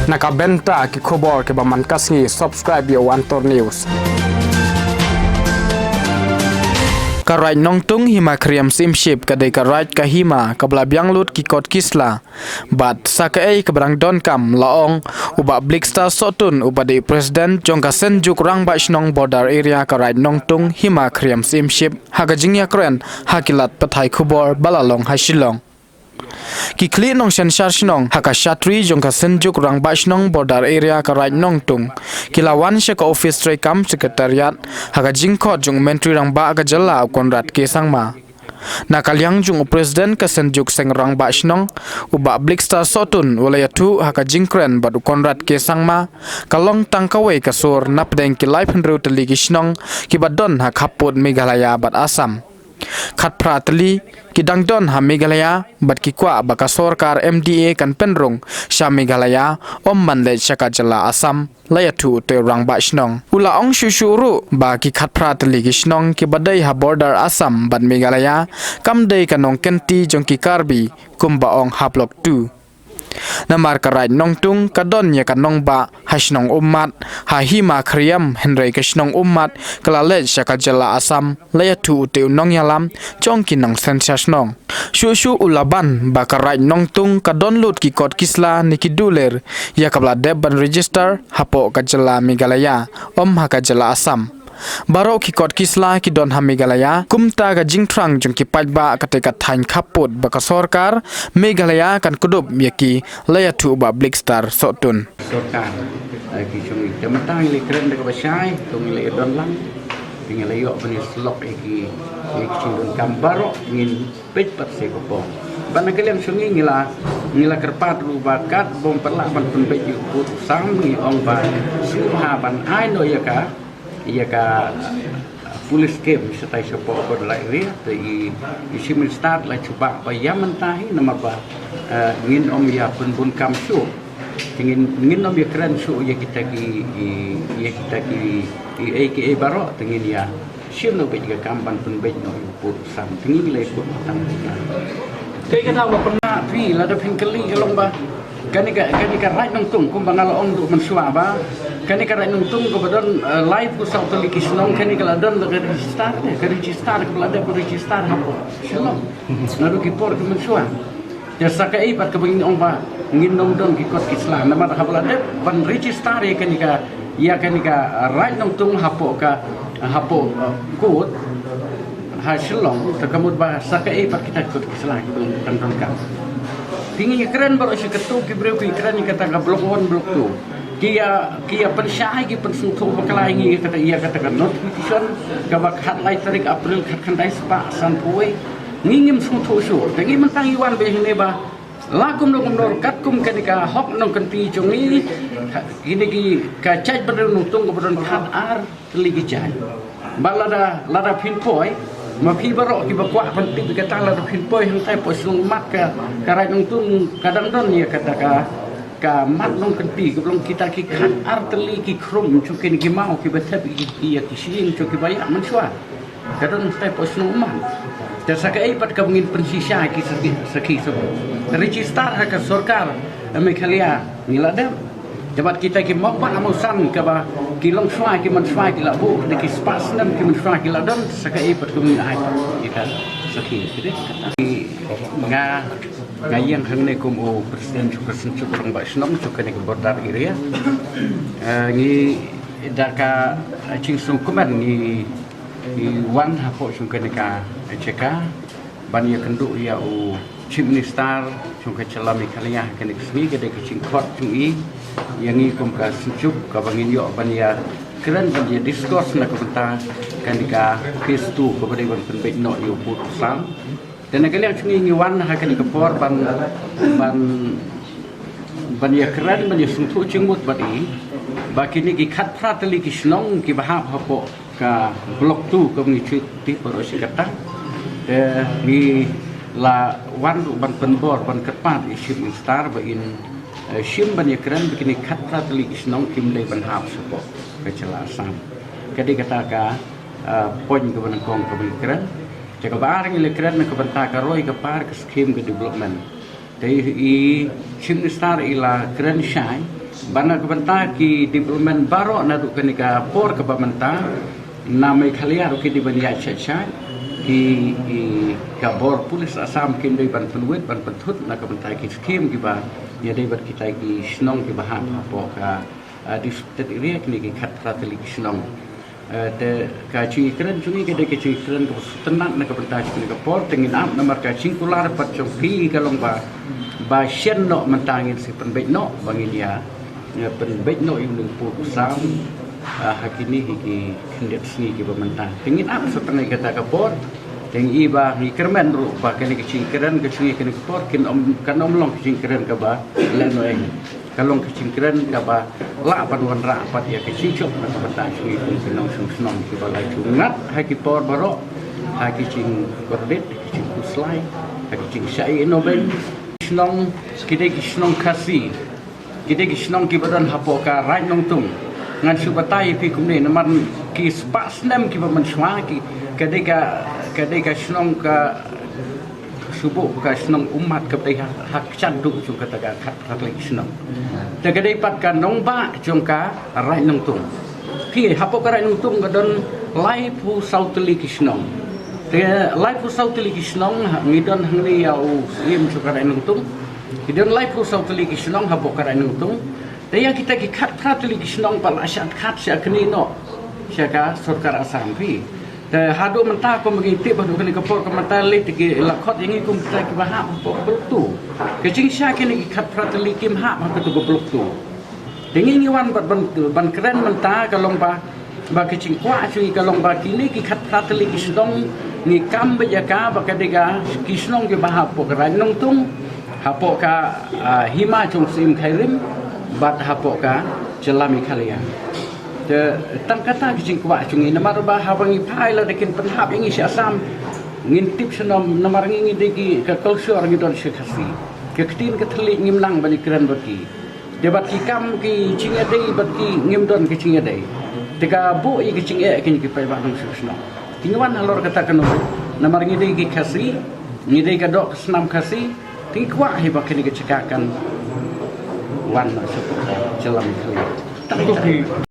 Nakabenta ki khobor ke baman kasngi subscribe yo Antor News. Karai nongtung hima kriam simship kadai karai kahima kabla biang lut ki kot kisla bat sakai keberang don kam laong uba blikstar sotun uba di presiden jongka senjuk rang ba shnong border area karai nongtung hima kriam simship haga jingya kren hakilat pathai khubor balalong hasilong ki kli nong sensar shnong haka shatri jongka senjuk rang ba shnong border area karai nongtung kilawan se ka office tray kam secretariat haga jingkhot jong mentri rang ba aga jala konrat ke sangma nakalyang jung presiden ka senjuk seng rang ba shnong uba blikstar sotun walayatu haka jingkren badu konrat ke sangma kalong tangkawe kasur napdeng ki life hundred teligi shnong ki badon hak haput Meghalaya bat Asam khat pratli kidang don ha Meghalaya bat ki kwa baka sorkar MDA kan penrung sha Meghalaya om manle chaka jala Asam layatu te rang ba shnong ula ong shushuru ba ki khat pratli ki shnong ki badai ha border Asam bat Meghalaya kam dei kanong kenti jong ki karbi kumba ong hablok 2 namar karai nongtung kadon ya kanong ba hasnong ummat ha hima kriam henry kasnong ummat kalale shaka jala Asam layatu te nong yalam chongki nong sensasnong shushu ulaban ba karai nongtung kadon lut ki kot kisla nikiduler ya kabla deban register hapo kajala Meghalaya om hakajala Asam baro ki kot kisla ki don ha Meghalaya kumta ga jingtrang jong ki pajba kateka thain khaput baka sorkar Meghalaya kan kudup yaki layatu ba blikstar sotun sorkar ki chumi tematang le kren de basai tung le don lang tinggal yo bani slok ki chindun kam baro ngin pej pat se ko po bana kelem sungi ngila kerpat lu bakat bom perla ban pun pej ku sam ni ong ba suha ban ai no ya ka police game setai sopo ko lai ri te i simin start lai coba ba yaman tahi nama ba ngin om ya pun kam su ngin om ya keren su ya kita ki AKA baro tengin ya sim no be ga kam ban pun be no pu sam tengin le ko tam kai kata ba pernah pi la da pingkeli kalong ba kani ka right nong tung kum bangal ong du mensua ba kani ka right nong tung ko badon live ku sa to likisnong kani ka don ka register ka lada ko register hapo shalom naru ki por ku mensua ya sakai pat ka bangin ong ba ngin nong don ki kot kisla nama ha lada ban register ya kani ka right nong tung hapo kod ha shalom ta kamut ba sakai pat kita kot kisla ki tang ka tinggi keren baru si ketuk kibreu ki keren kata ka blok 1 blok 2 kia pensyai ki pensungtu bakalai ngi kata ia kata ka notification ka bak hat lai tarik April khat khandai spa san poi ngingim sungtu su tangi mentang iwan be ne ba lakum nor katkum kanika hok nong kanti jongi ini ki ka caj badal nungtung ko badon khat ar ligi caj balada pin poi ma phi baro ki bakwa penting kata la phin poi hang tai posung mat ka karai nong tung kadang don ya kata ka mat nong kanti ka long kita ki khat ar teli ki khrum chukin ki mau ki betap ki ya ki sing chu ki bayak mensua kadang tai posung mat ta sakai pat ka ngin pensisa ki saki so register ka sorkar Meghalaya ngilada jabat kita ki mokpa amusan ka ba kilong swai ki man swai ki labu de ki spas nam ki man swai ki ladon sakai pat kum ai kita saki kide nga yang hang ne kum o presiden cukurang ba snom cukane ki border area ngi daka ching sung kuman ni wan hapo cukane ka cheka ban ya kendu ya o chief minister cungka chala Meghalaya kene kesni gede kicing khot cungi yang i kum ka sucup ka bangin yo ban ya keren ban ya discourse na ka benta kanika phase 2 ko bade ban penbe no yo put sam dan kali yang cungi ngiwan ha kanika por ban ya keren ban ya sungtu cingmut badi bakini ki khat pratali ki snong ki bahap hapo ka blok 2 ko ngi chuti poro sikata ni la wan ban penbor ban kerpat isim star ba in sim ban ya keren begini katra teli isnong kim le ban hap support ke Asam kadi kata ka poin ke ban kong ke ban keren jaga barang le keren ke ban ta ka roi ke par ke scheme ke development dei i sim star ila keren shine bana kebenta ki diplomen baro na tu kenika por ke bamenta namai khalia ru ki dibania chacha ki kabor polis asam kin dei ban penuit ban pentut na kebenta ki skim ki ba ya dei ber kita ki snong ki bahan apa ka di teriak ni ki khat rateli ki snong te ka chi kren chungi ke de ke chi kren ko tenang na kebenta ki ka por tengin am nomor ka chi kular pat chong ki kalong ba shen no mentangin si penbet no bangin dia penbet no yung pur usam hakini hiki kendet sini ki pementang tingin apa setengah kata kapor teng iba ni kermen ru ba kene kecingkeran ke sini kene kapor kin kan long kecingkeran ka ba leno eng kalong kecingkeran ka ba la paduan ra pat ya kecingcok na pementang sini kun long sunong ki ba lai tungat haki por baro haki cing kordet cing kuslai haki cing syai no ben snong kita snong kasih kita snong ki badan hapo ka rai nong tung ngan subatai pi kumne naman ki spas nem ki ba manshwa ki kadeka snong ka subuh ka snong umat ka dei hak candu chung kata ka khat lek snong te kadei pat ka nong ba chung ka rai nong tung ki hapo ka rai nong tung gadon lai pu sautli ki snong te lai pu sautli ki snong ngidon hangli au sim chu ka rai nong tung Hidon lai pu sautli ki snong hapo ka rai nong tung te yang kita ki khat tli ki snong pal asyat khat sia kni no sia ka sarkar asam pi te hado menta ko magi ti badu kani kapor ka mata le ki lakhot yang ikum kita ki baha po tu ke jing sia kini ki khat tli kim ha ma tu go tu dengi ngiwan ban keren menta kalong ba ke jing kwa chui kalong ba kini ki khat tli ki snong ni kam ba ya ka ba ka dega ki snong ki baha po ka rai nong tung hapo ka hima chung sim khairim bat hapo ka jelami khalia te tang kata kijing kwa chungi namar ba habangi phaila dekin penhap ingi si asam ngintip senom namar ngi degi ka culture ngi don si khasi ke ktin ke thli ngimlang bani kran baki debat ki kam ki chinga dei baki ngim don ki chinga dei teka bu i ki chinga ki ki pai ba nong sno tingwan halor kata kanu namar ngi degi khasi ngi dei ka dok snam khasi tinggi kuat hebat kini kecekakan wan masuk jelam kali.